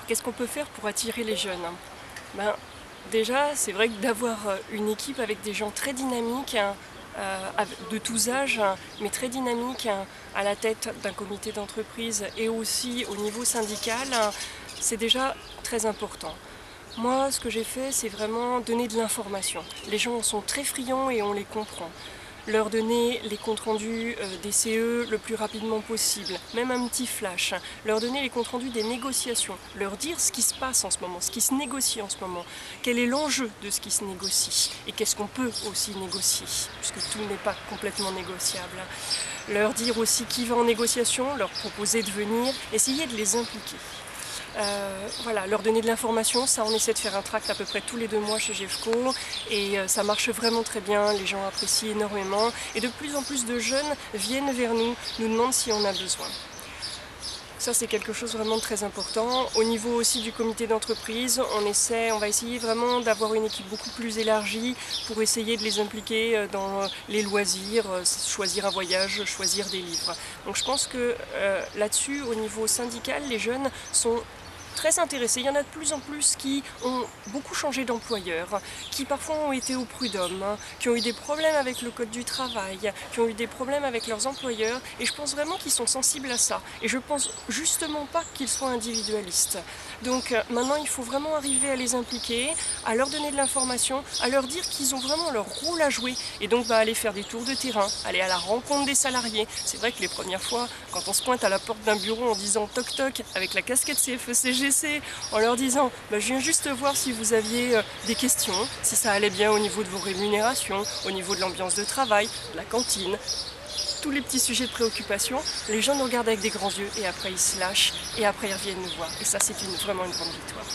Alors qu'est-ce qu'on peut faire pour attirer les jeunes? Ben, déjà, c'est vrai que d'avoir une équipe avec des gens très dynamiques, de tous âges, mais très dynamiques, à la tête d'un comité d'entreprise et aussi au niveau syndical, c'est déjà très important. Moi, ce que j'ai fait, c'est vraiment donner de l'information. Les gens sont très friands et on les comprend. Leur donner les comptes rendus des CE le plus rapidement possible, même un petit flash, leur donner les comptes rendus des négociations, leur dire ce qui se passe en ce moment, ce qui se négocie en ce moment, quel est l'enjeu de ce qui se négocie et qu'est-ce qu'on peut aussi négocier, puisque tout n'est pas complètement négociable. Leur dire aussi qui va en négociation, leur proposer de venir, essayer de les impliquer. Voilà, leur donner de l'information, ça on essaie de faire un tract à peu près tous les 2 mois chez GEFCO et ça marche vraiment très bien, les gens apprécient énormément et de plus en plus de jeunes viennent vers nous, nous demandent si on a besoin. Ça c'est quelque chose vraiment de très important. Au niveau aussi du comité d'entreprise, on va essayer vraiment d'avoir une équipe beaucoup plus élargie pour essayer de les impliquer dans les loisirs, choisir un voyage, choisir des livres. Donc je pense que là-dessus, au niveau syndical, les jeunes sont très intéressés. Il y en a de plus en plus qui ont beaucoup changé d'employeur, qui parfois ont été au prud'homme, qui ont eu des problèmes avec le code du travail, qui ont eu des problèmes avec leurs employeurs, et je pense vraiment qu'ils sont sensibles à ça. Et je pense justement pas qu'ils soient individualistes. Donc maintenant il faut vraiment arriver à les impliquer, à leur donner de l'information, à leur dire qu'ils ont vraiment leur rôle à jouer, et donc aller faire des tours de terrain, aller à la rencontre des salariés. C'est vrai que les premières fois, quand on se pointe à la porte d'un bureau en disant toc toc avec la casquette CFE-CGC, en leur disant je viens juste voir si vous aviez des questions, si ça allait bien au niveau de vos rémunérations, au niveau de l'ambiance de travail, de la cantine, tous les petits sujets de préoccupation. Les gens nous regardent avec des grands yeux et après ils se lâchent et après ils reviennent nous voir. Et ça c'est vraiment une grande victoire.